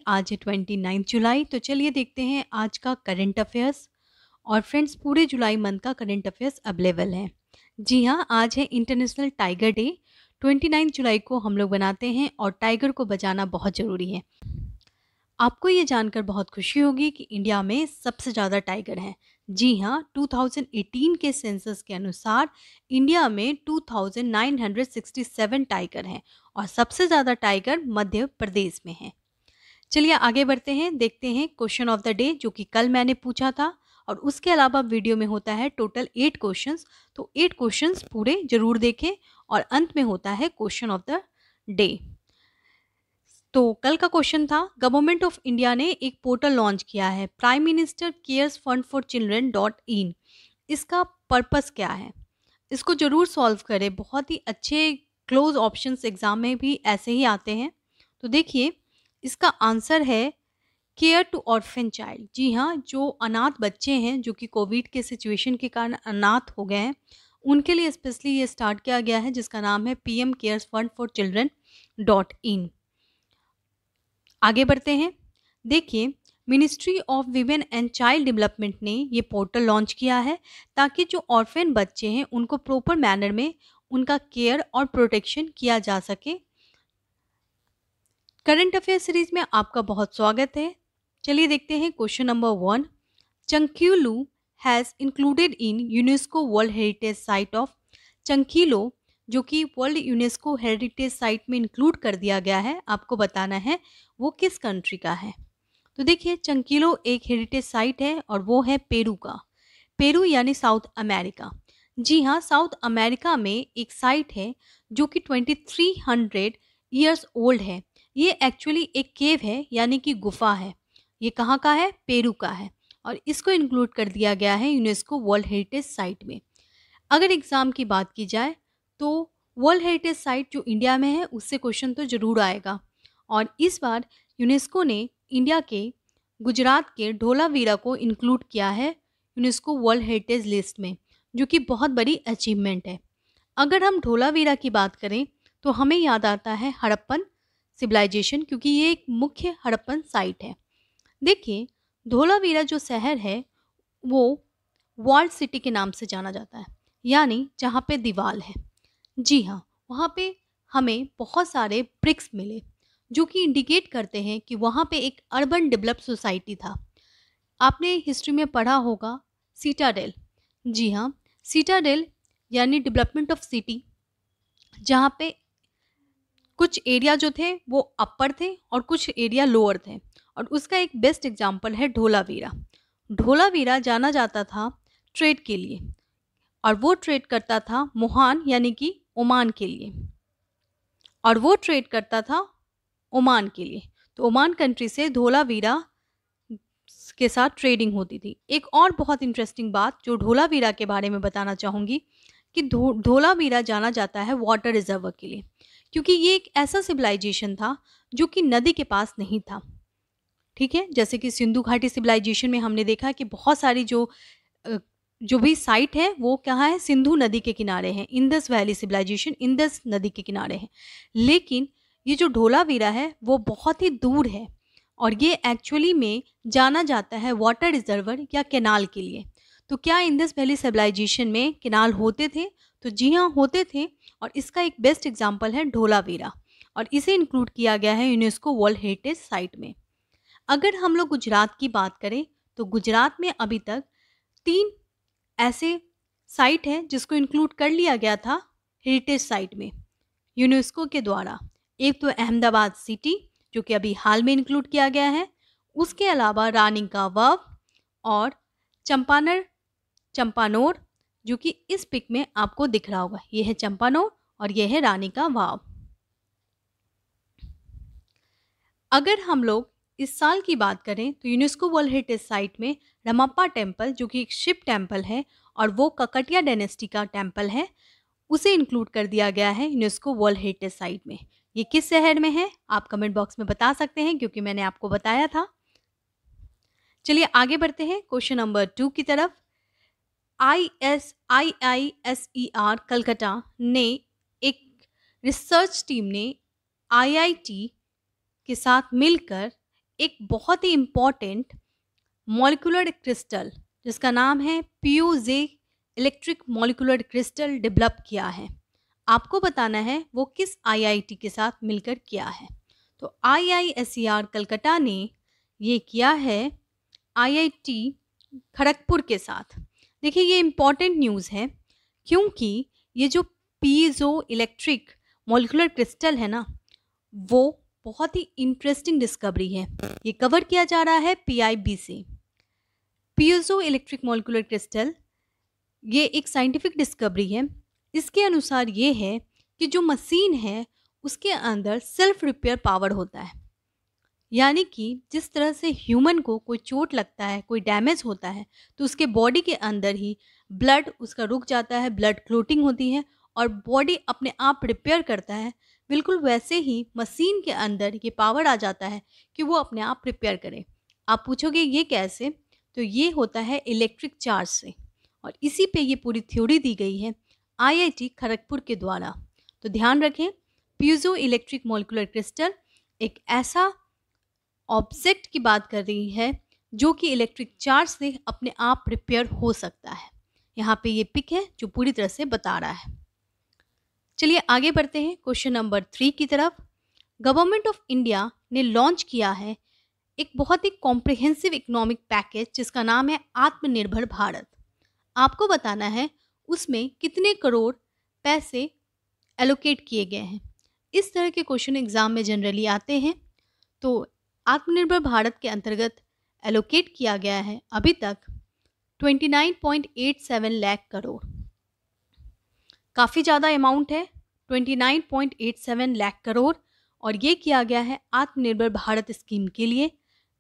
आज है 29 जुलाई। तो चलिए देखते हैं आज का करंट अफेयर्स। और फ्रेंड्स, पूरे जुलाई मंथ का करंट अफेयर्स अवेलेबल है। जी हाँ, आज है इंटरनेशनल टाइगर डे। 29 जुलाई को हम लोग बनाते हैं और टाइगर को बचाना बहुत ज़रूरी है। आपको ये जानकर बहुत खुशी होगी कि इंडिया में सबसे ज़्यादा टाइगर हैं। जी हाँ, 2018 के सेंसस के अनुसार इंडिया में 2967 टाइगर हैं और सबसे ज़्यादा टाइगर मध्य प्रदेश में हैं। चलिए आगे बढ़ते हैं, देखते हैं क्वेश्चन ऑफ द डे जो कि कल मैंने पूछा था। और उसके अलावा वीडियो में होता है टोटल 8 क्वेश्चंस, तो 8 क्वेश्चंस पूरे जरूर देखें। और अंत में होता है क्वेश्चन ऑफ द डे। तो कल का क्वेश्चन था, गवर्नमेंट ऑफ इंडिया ने एक पोर्टल लॉन्च किया है, prime minister cares fund for children .in। इसका पर्पस क्या है? इसको जरूर सॉल्व करें। बहुत ही अच्छे क्लोज ऑप्शंस एग्जाम में भी ऐसे ही आते हैं। तो देखिए, इसका आंसर है केयर टू ऑर्फन चाइल्ड। जी हाँ, जो अनाथ बच्चे हैं जो कि कोविड के सिचुएशन के कारण अनाथ हो गए हैं, उनके लिए स्पेशली ये स्टार्ट किया गया है, जिसका नाम है PM cares fund for children .in। आगे बढ़ते हैं। देखिए, ministry of women and child development ने ये पोर्टल लॉन्च किया है ताकि जो ऑर्फन बच्चे हैं उनको प्रॉपर मैनर में उनका केयर और प्रोटेक्शन किया जा सके। करंट अफेयर सीरीज में आपका बहुत स्वागत है। चलिए देखते हैं क्वेश्चन नंबर 1। चंकीलू has included in UNESCO world heritage site of. चंकीलो जो कि वर्ल्ड यूनेस्को हेरिटेज साइट में इंक्लूड कर दिया गया है, आपको बताना है वो किस कंट्री का है। तो देखिए, चंकीलो एक हेरिटेज साइट है और वो है पेरू का। पेरू यानी साउथ अमेरिका। जी हाँ, साउथ अमेरिका में एक साइट है जो कि 2300 ईयर्स ओल्ड है। ये एक्चुअली एक केव है, यानी कि गुफा है। ये कहाँ का है? पेरू का है। और इसको इंक्लूड कर दिया गया है यूनेस्को वर्ल्ड हेरिटेज साइट में। अगर एग्जाम की बात की जाए तो वर्ल्ड हेरिटेज साइट जो इंडिया में है उससे क्वेश्चन तो जरूर आएगा। और इस बार यूनेस्को ने इंडिया के गुजरात के ढोलावीरा को इंक्लूड किया है यूनेस्को वर्ल्ड हेरिटेज लिस्ट में, जो कि बहुत बड़ी अचीवमेंट है। अगर हम ढोलावीरा की बात करें तो हमें याद आता है हड़प्पन सिविलाइजेशन, क्योंकि ये एक मुख्य हड़प्पन साइट है। देखिए, धोलावीरा जो शहर है वो वॉल्ड सिटी के नाम से जाना जाता है, यानी जहाँ पे दीवार है। जी हाँ, वहाँ पे हमें बहुत सारे ब्रिक्स मिले जो कि इंडिकेट करते हैं कि वहाँ पे एक अर्बन डेवलप सोसाइटी था। आपने हिस्ट्री में पढ़ा होगा सीटाडेल। जी हाँ, सीटाडेल यानी डेवलपमेंट ऑफ सिटी, जहाँ पे कुछ एरिया जो थे वो अपर थे और कुछ एरिया लोअर थे। और उसका एक बेस्ट एग्जाम्पल है ढोलावीरा। ढोलावीरा जाना जाता था ट्रेड के लिए, और वो ट्रेड करता था मोहान यानी कि ओमान के लिए, और वो ट्रेड करता था ओमान के लिए। तो ओमान कंट्री से धोलावीरा के साथ ट्रेडिंग होती थी। एक और बहुत इंटरेस्टिंग बात जो धोलावीरा के बारे में बताना चाहूँगी कि धोलावीरा जाना जाता है वाटर रिजर्वर के लिए, क्योंकि ये एक ऐसा सिविलाइजेशन था जो कि नदी के पास नहीं था। ठीक है, जैसे कि सिंधु घाटी सिविलाइजेशन में हमने देखा कि बहुत सारी जो भी साइट है वो कहाँ है? सिंधु नदी के किनारे है। इंदस वैली सिविलाइजेशन इंदस नदी के किनारे है। लेकिन ये जो ढोलावीरा है वो बहुत ही दूर है, और ये एक्चुअली में जाना जाता है वाटर रिजर्वर या कैनाल के लिए। तो क्या इंदस वैली सिविलाइजेशन में कैनाल होते थे? तो जी हाँ, होते थे। और इसका एक बेस्ट एग्जाम्पल है ढोलावीरा, और इसे इंक्लूड किया गया है यूनेस्को वर्ल्ड हेरिटेज साइट में। अगर हम लोग गुजरात की बात करें तो गुजरात में अभी तक 3 ऐसे साइट हैं जिसको इंक्लूड कर लिया गया था हेरिटेज साइट में यूनेस्को के द्वारा। एक तो अहमदाबाद सिटी जो कि अभी हाल में इंक्लूड किया गया है, उसके अलावा रानी का वाव और चंपानोर जो कि इस पिक में आपको दिख रहा होगा। ये है चंपानोर और ये है रानी का वाव। अगर हम लोग इस साल की बात करें तो यूनेस्को वर्ल्ड हेरिटेज साइट में रमप्पा टेम्पल जो कि एक शिव टेम्पल है और वो ककटिया डायनेस्टी का टेम्पल है, उसे इंक्लूड कर दिया गया है यूनेस्को वर्ल्ड हेरिटेज साइट में। ये किस शहर में है आप कमेंट बॉक्स में बता सकते हैं, क्योंकि मैंने आपको बताया था। चलिए आगे बढ़ते हैं क्वेश्चन नंबर 2 की तरफ। IISER कलकत्ता ने एक रिसर्च टीम ने IIT के साथ मिलकर एक बहुत ही इम्पॉर्टेंट मॉलिक्यूलर क्रिस्टल जिसका नाम है पीयूजे इलेक्ट्रिक मॉलिक्यूलर क्रिस्टल डेवलप किया है। आपको बताना है वो किस आईआईटी के साथ मिलकर किया है। तो आईआईएसईआर कलकत्ता ने ये किया है आईआईटी खड़गपुर के साथ। देखिए ये इम्पॉर्टेंट न्यूज़ है क्योंकि ये जो पीजो इलेक्ट्रिक मॉलिक्यूलर क्रिस्टल है ना, वो बहुत ही इंटरेस्टिंग डिस्कवरी है। ये कवर किया जा रहा है पीआईबी से। पीजो इलेक्ट्रिक मॉलिक्यूलर क्रिस्टल ये एक साइंटिफिक डिस्कवरी है। इसके अनुसार ये है कि जो मशीन है उसके अंदर सेल्फ रिपेयर पावर होता है, यानी कि जिस तरह से ह्यूमन को कोई चोट लगता है, कोई डैमेज होता है, तो उसके बॉडी के अंदर ही ब्लड उसका रुक जाता है, ब्लड क्लोटिंग होती है और बॉडी अपने आप रिपेयर करता है। बिल्कुल वैसे ही मशीन के अंदर ये पावर आ जाता है कि वो अपने आप रिपेयर करे। आप पूछोगे ये कैसे? तो ये होता है इलेक्ट्रिक चार्ज से, और इसी पे ये पूरी थ्योरी दी गई है आईआईटी खड़गपुर के द्वारा। तो ध्यान रखें, पीजो इलेक्ट्रिक मॉलिक्यूलर क्रिस्टल एक ऐसा ऑब्जेक्ट की बात कर रही है जो कि इलेक्ट्रिक चार्ज से अपने आप रिपेयर हो सकता है। यहाँ पे ये पिक है जो पूरी तरह से बता रहा है। चलिए आगे बढ़ते हैं क्वेश्चन नंबर 3 की तरफ। गवर्नमेंट ऑफ इंडिया ने लॉन्च किया है एक बहुत ही कॉम्प्रिहेंसिव इकोनॉमिक पैकेज जिसका नाम है आत्मनिर्भर भारत। आपको बताना है उसमें कितने करोड़ पैसे एलोकेट किए गए हैं। इस तरह के क्वेश्चन एग्जाम में जनरली आते हैं। तो आत्मनिर्भर भारत के अंतर्गत एलोकेट किया गया है अभी तक 29.87 लाख करोड़। काफ़ी ज़्यादा अमाउंट है 29.87 लाख करोड़, और ये किया गया है आत्मनिर्भर भारत स्कीम के लिए।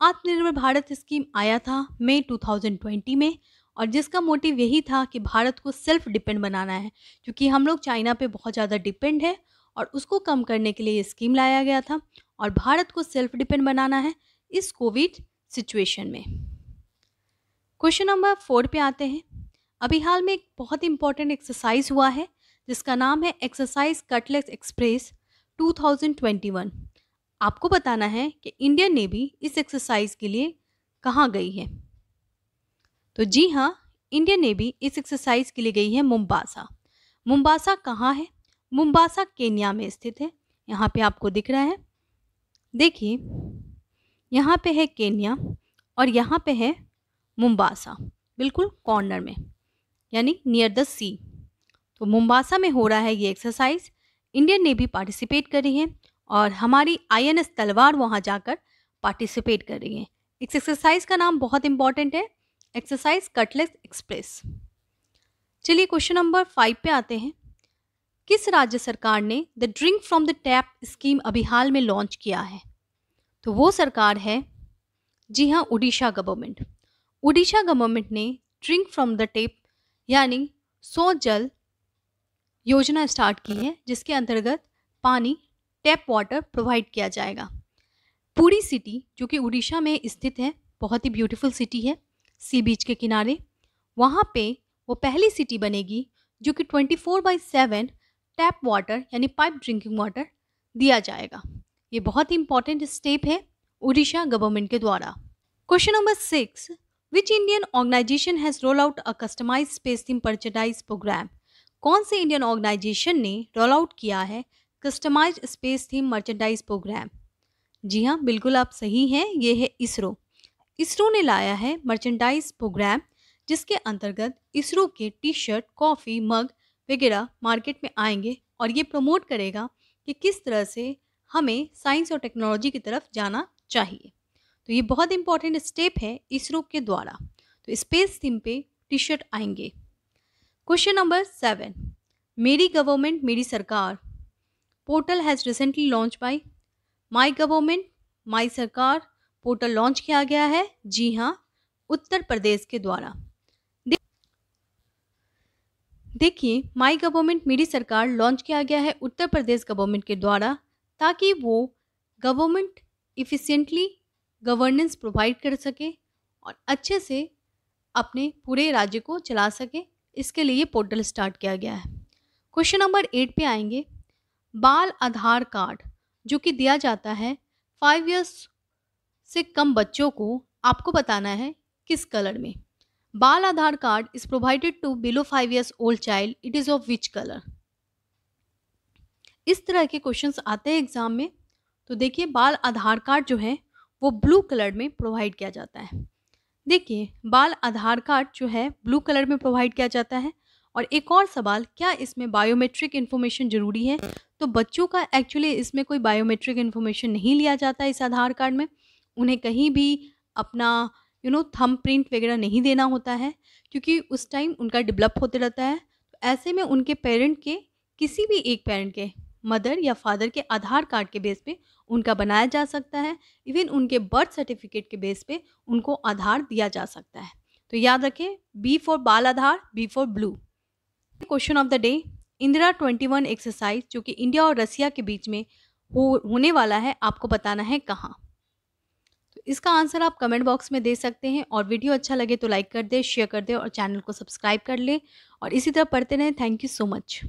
आत्मनिर्भर भारत स्कीम आया था मई 2020 में, और जिसका मोटिव यही था कि भारत को सेल्फ डिपेंड बनाना है, क्योंकि हम लोग चाइना पे बहुत ज़्यादा डिपेंड है और उसको कम करने के लिए ये स्कीम लाया गया था और भारत को सेल्फ डिपेंड बनाना है इस कोविड सिचुएशन में। क्वेश्चन नंबर 4 पे आते हैं। अभी हाल में एक बहुत इंपॉर्टेंट एक्सरसाइज हुआ है जिसका नाम है एक्सरसाइज कटलेस एक्सप्रेस 2021। आपको बताना है कि इंडियन नेवी इस एक्सरसाइज के लिए कहाँ गई है। तो जी हाँ, इंडियन नेवी इस एक्सरसाइज के लिए गई है मुंबासा। मुंबासा कहाँ है? मुंबासा केन्या में स्थित है। यहाँ पे आपको दिख रहा है, देखिए यहाँ पे है केन्या और यहाँ पे है मुंबासा, बिल्कुल कॉर्नर में, यानी नियर द सी। तो मुंबासा में हो रहा है ये एक्सरसाइज। इंडियन नेवी पार्टिसिपेट कर रही है और हमारी आईएनएस तलवार वहाँ जाकर पार्टिसिपेट कर रही है। इस एक्सरसाइज का नाम बहुत इंपॉर्टेंट है, एक्सरसाइज कटलेस एक्सप्रेस। चलिए क्वेश्चन नंबर 5 पे आते हैं। किस राज्य सरकार ने the drink from the tap scheme अभी हाल में लॉन्च किया है? तो वो सरकार है, जी हाँ, उड़ीसा गवर्नमेंट। उड़ीसा गवर्नमेंट ने ड्रिंक फ्रॉम द टैप यानी 100 जल योजना स्टार्ट की है, जिसके अंतर्गत पानी टैप वाटर प्रोवाइड किया जाएगा। पूरी सिटी जो कि उड़ीसा में स्थित है, बहुत ही ब्यूटीफुल सिटी है सी बीच के किनारे, वहाँ पे वो पहली सिटी बनेगी जो कि 24/7 टैप वाटर यानी पाइप ड्रिंकिंग वाटर दिया जाएगा। ये बहुत ही इंपॉर्टेंट स्टेप है उड़ीसा गवर्नमेंट के द्वारा। Question number 6, which Indian organisation has roll out a customised space theme merchandise programme? कौन से इंडियन ऑर्गेनाइजेशन ने रोल आउट किया है customised space theme merchandise programme? जी हाँ, बिल्कुल आप सही हैं, ये है इसरो। इसरो ने लाया है मर्चेंडाइज प्रोग्राम जिसके अंतर्गत इसरो के टी शर्ट, कॉफ़ी, मग वगैरह मार्केट में आएंगे और ये प्रमोट करेगा कि किस तरह से हमें साइंस और टेक्नोलॉजी की तरफ जाना चाहिए। तो ये बहुत इंपॉर्टेंट स्टेप है इसरो के द्वारा। तो स्पेस थीम पे टी शर्ट आएंगे। क्वेश्चन नंबर 7, मेरी गवर्नमेंट मेरी सरकार portal has recently launch by? My government माई सरकार पोर्टल लॉन्च किया गया है, जी हाँ, उत्तर प्रदेश के द्वारा। देखिए, माई गवर्नमेंट मेरी सरकार लॉन्च किया गया है उत्तर प्रदेश गवर्नमेंट के द्वारा, ताकि वो गवर्नमेंट इफ़िशिएंटली गवर्नेंस प्रोवाइड कर सके और अच्छे से अपने पूरे राज्य को चला सके। इसके लिए पोर्टल स्टार्ट किया गया है। क्वेश्चन नंबर 8 पे आएंगे। बाल आधार कार्ड जो कि दिया जाता है 5 इयर्स से कम बच्चों को आपको बताना है किस कलर में। Baal Aadhaar card is provided to below 5 years old child, it is of which colour. इस तरह के क्वेश्चंस आते हैं एग्जाम में। तो देखिए, बाल आधार कार्ड जो है वो ब्लू कलर में प्रोवाइड किया जाता है। देखिए, बाल आधार कार्ड जो है ब्लू कलर में प्रोवाइड किया जाता है। और एक और सवाल, क्या इसमें बायोमेट्रिक इन्फॉर्मेशन ज़रूरी है? तो बच्चों का एक्चुअली इसमें कोई बायोमेट्रिक इन्फॉर्मेशन नहीं लिया जाता है इस आधार कार्ड में। उन्हें कहीं भी अपना थंब प्रिंट वगैरह नहीं देना होता है, क्योंकि उस टाइम उनका डेवलप होते रहता है। तो ऐसे में उनके पेरेंट के, किसी भी एक पेरेंट के, मदर या फादर के आधार कार्ड के बेस पे उनका बनाया जा सकता है। इवन उनके बर्थ सर्टिफिकेट के बेस पे उनको आधार दिया जा सकता है। तो याद रखें, B for Baal Aadhaar, B for blue. Question of the day, Indira 21 exercise जो कि इंडिया और रसिया के बीच में होने वाला है, आपको बताना है कहाँ। तो इसका आंसर आप कमेंट बॉक्स में दे सकते हैं। और वीडियो अच्छा लगे तो लाइक कर दे, शेयर कर दे और चैनल को सब्सक्राइब कर ले। और इसी तरह पढ़ते रहें। Thank you so much.